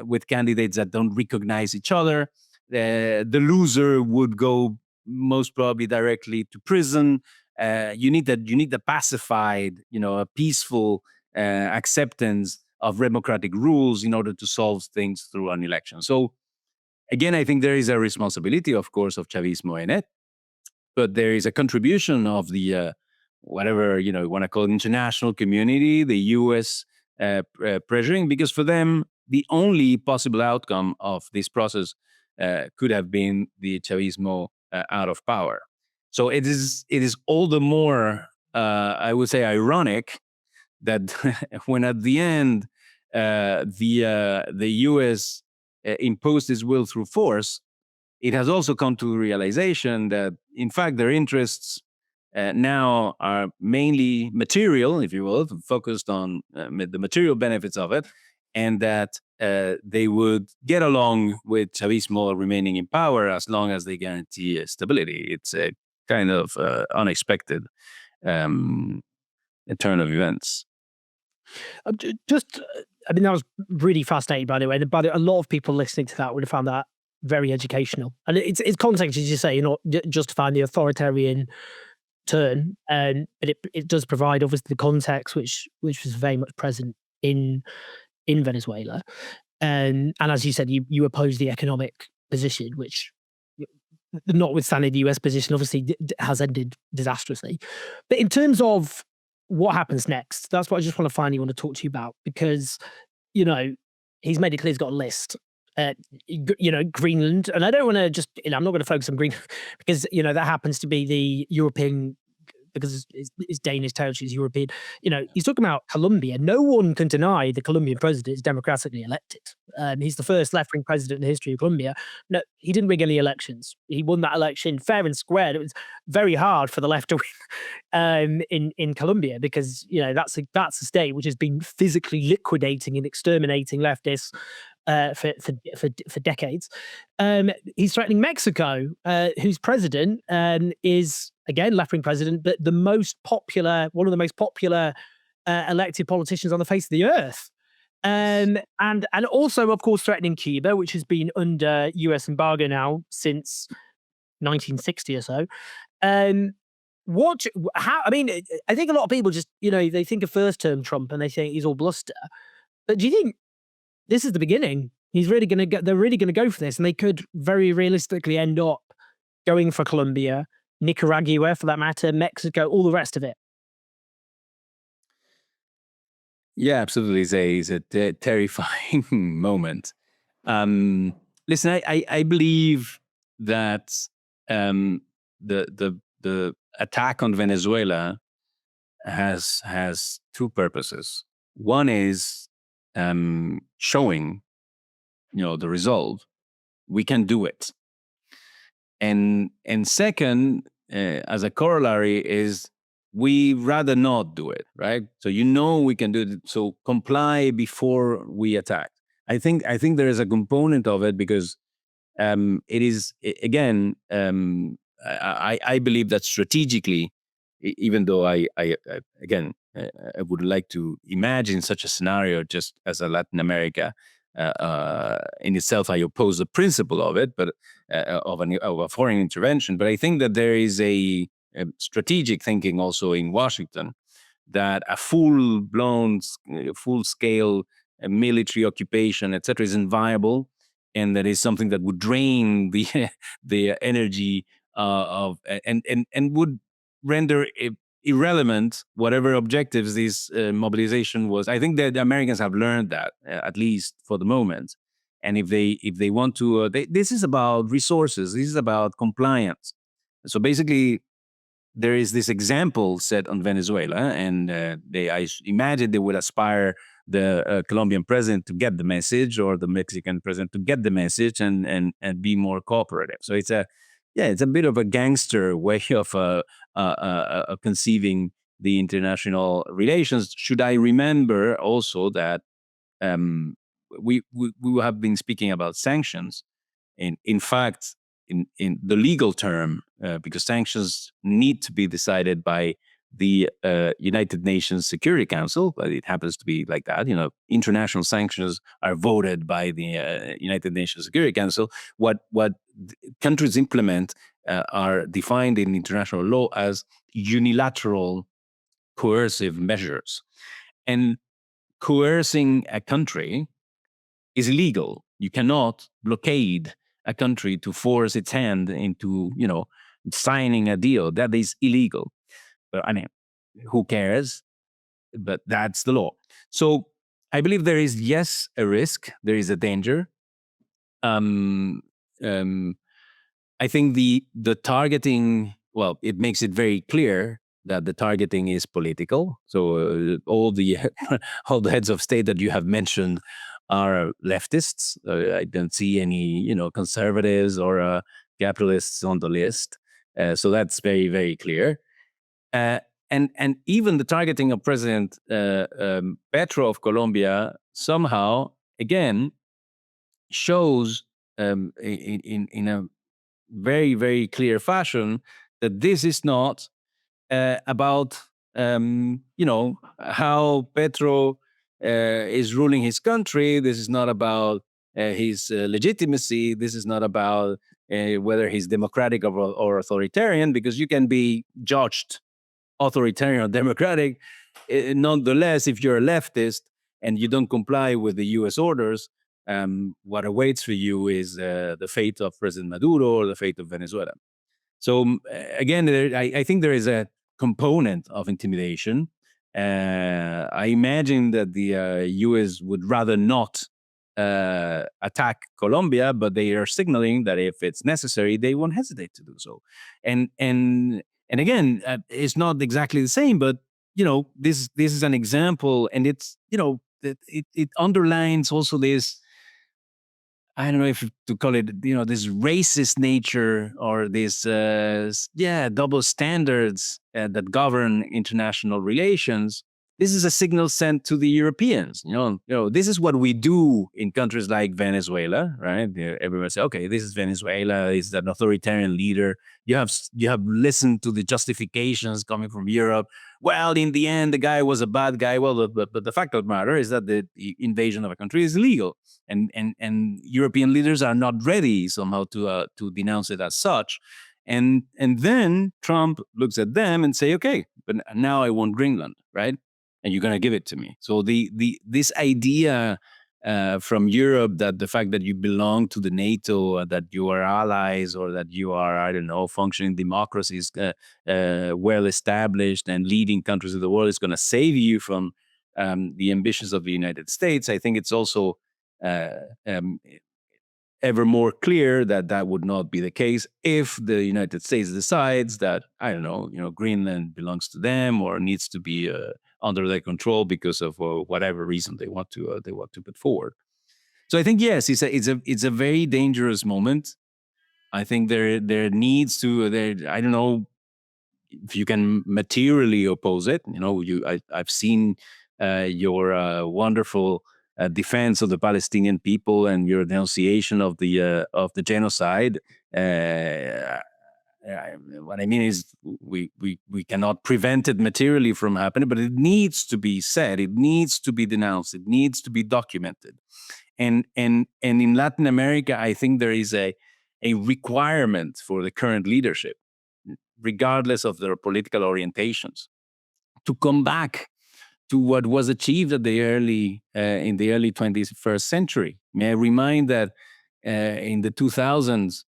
with candidates that don't recognize each other. The loser would go most probably directly to prison. You need the pacified, a peaceful acceptance of democratic rules in order to solve things through an election. So again, I think there is a responsibility, of course, of Chavismo in it, but there is a contribution of the whatever you want to call it, international community, the US pressuring, because for them the only possible outcome of this process could have been the Chavismo out of power. So it is all the more, I would say, ironic that when at the end the US imposed its will through force, it has also come to the realization that, in fact, their interests now are mainly material, if you will, focused on the material benefits of it, and that they would get along with Chavismo remaining in power as long as they guarantee stability. It's a kind of unexpected turn of events.
That was really fascinating, by the way. But a lot of people listening to that would have found that very educational. And it's context, as you say, you're not justifying the authoritarian turn, but it does provide, obviously, the context which was very much present in Venezuela. And as you said, you oppose the economic position, which, notwithstanding the US position, obviously has ended disastrously. But in terms of what happens next, that's what I just want to talk to you about, because he's made it clear he's got a list. Greenland, and I don't want to just, I'm not going to focus on Greenland because that happens to be the European, because it's Danish territory, it's European. He's talking about Colombia. No one can deny the Colombian president is democratically elected. He's the first left-wing president in the history of Colombia. No, he didn't rig any elections. He won that election fair and square. It was very hard for the left to win in Colombia, because that's a state which has been physically liquidating and exterminating leftists for decades. He's threatening Mexico, whose president is, again, left-wing president, but one of the most popular elected politicians on the face of the earth. And also, of course, threatening Cuba, which has been under US embargo now since 1960 or so. I think a lot of people just, they think of first-term Trump and they think he's all bluster. But do you think this is the beginning? They're really going to go for this, and they could very realistically end up going for Colombia, Nicaragua, for that matter, Mexico, all the rest of it.
Yeah, absolutely. It's a terrifying moment. Um, Listen, I believe that um, the attack on Venezuela has two purposes. One is showing, the resolve. We can do it, and second, as a corollary, is we rather not do it, right? So we can do it. So comply before we attack. I think there is a component of it because it is again. I believe that strategically, even though I again I would like to imagine such a scenario just as a Latin America. In itself, I oppose the principle of it, but of a foreign intervention. But I think that there is a strategic thinking also in Washington that a full-blown, full-scale military occupation, etc., isn't viable, and that is something that would drain the the energy of and would render irrelevant whatever objectives this mobilization was. I think that the Americans have learned that, at least for the moment. And if they want to, this is about resources. This is about compliance. So basically, there is this example set on Venezuela, and I imagine they would aspire the Colombian president to get the message, or the Mexican president to get the message, and be more cooperative. So it's a bit of a gangster way of conceiving the international relations. Should I remember also that um, we have been speaking about sanctions. In fact, in the legal term, because sanctions need to be decided by the United Nations Security Council, but it happens to be like that. International sanctions are voted by the United Nations Security Council. What countries implement are defined in international law as unilateral coercive measures, and coercing a country is illegal. You cannot blockade a country to force its hand into, signing a deal. That is illegal. But I mean, who cares? But that's the law. So I believe there is, yes, a risk. There is a danger. Um, um, I think the targeting, well, it makes it very clear that the targeting is political. So all the all the heads of state that you have mentioned are leftists. I don't see any, conservatives or capitalists on the list. So that's very, very clear. Uh, and even the targeting of President Petro of Colombia somehow again shows in a very, very clear fashion that this is not about how Petro is ruling his country. This is not about his legitimacy. This is not about whether he's democratic or authoritarian, because you can be judged authoritarian or democratic. Nonetheless, if you're a leftist and you don't comply with the U.S. orders, what awaits for you is the fate of President Maduro or the fate of Venezuela. So again, I think there is a component of intimidation. I imagine that the U.S. would rather not attack Colombia, but they are signaling that if it's necessary, they won't hesitate to do so. And again, it's not exactly the same, but this is an example, and it's it underlines also this, I don't know if to call it, this racist nature, or this, double standards that govern international relations. This is a signal sent to the Europeans. This is what we do in countries like Venezuela, right? Everyone say, okay, this is Venezuela. This is an authoritarian leader. You have listened to the justifications coming from Europe. Well, in the end, the guy was a bad guy. Well, but the fact of the matter is that the invasion of a country is illegal, and European leaders are not ready somehow to denounce it as such. And then Trump looks at them and say, okay, but now I want Greenland, right? And you're gonna give it to me. So this idea from Europe, that the fact that you belong to the NATO, that you are allies, or that you are, I don't know, functioning democracies, well established and leading countries of the world, is going to save you from the ambitions of the United States, I think it's also ever more clear that that would not be the case if the United States decides that, I don't know, Greenland belongs to them or needs to be under their control because of whatever reason they want to put forward. So I think yes, it's a very dangerous moment. I think there needs to I don't know if you can materially oppose it. I've seen your wonderful defense of the Palestinian people and your denunciation of the genocide. What I mean is we cannot prevent it materially from happening, but it needs to be said. It needs to be denounced. It needs to be documented. And in Latin America, I think there is a requirement for the current leadership, regardless of their political orientations, to come back to what was achieved at the in the early 21st century. May I remind that in the 2000s,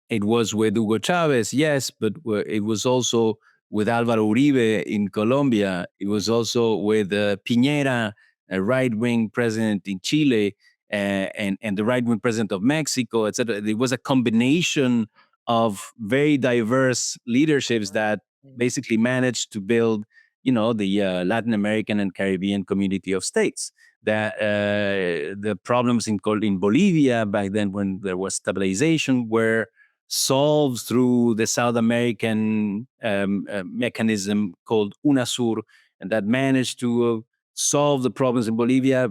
it was with Hugo Chavez, yes, but it was also with Álvaro Uribe in Colombia. It was also with Piñera, a right-wing president in Chile, and the right-wing president of Mexico, etc. It was a combination of very diverse leaderships that basically managed to build, the Latin American and Caribbean community of states. That the problems in Bolivia back then, when there was stabilization, were solved through the South American mechanism called UNASUR, and that managed to solve the problems in Bolivia,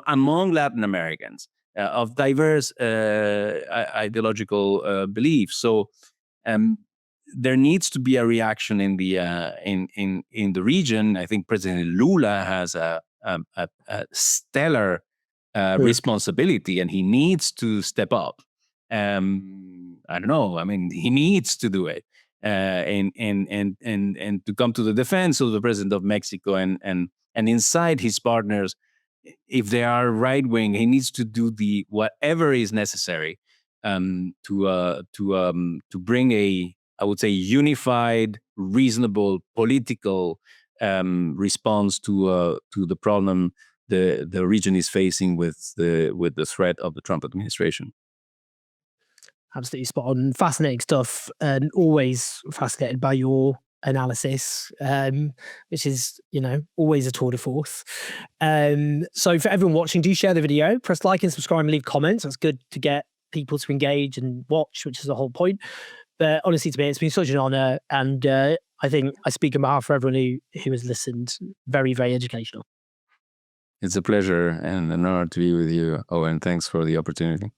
among Latin Americans of diverse ideological beliefs. So there needs to be a reaction in the in the region. I think President Lula has a stellar responsibility, and he needs to step up. I don't know. I mean, he needs to do it, and to come to the defense of the president of Mexico, and inside his partners, if they are right wing, he needs to do whatever is necessary to bring I would say, unified, reasonable political response to the problem the region is facing with the threat of the Trump administration.
Absolutely spot on. Fascinating stuff, and always fascinated by your analysis, which is, always a tour de force. So for everyone watching, do share the video, press like and subscribe and leave comments. That's good to get people to engage and watch, which is the whole point. But honestly, to me, it's been such an honor, and I think I speak on behalf of everyone who has listened. Very, very educational.
It's a pleasure and an honor to be with you, Owen. Thanks for the opportunity.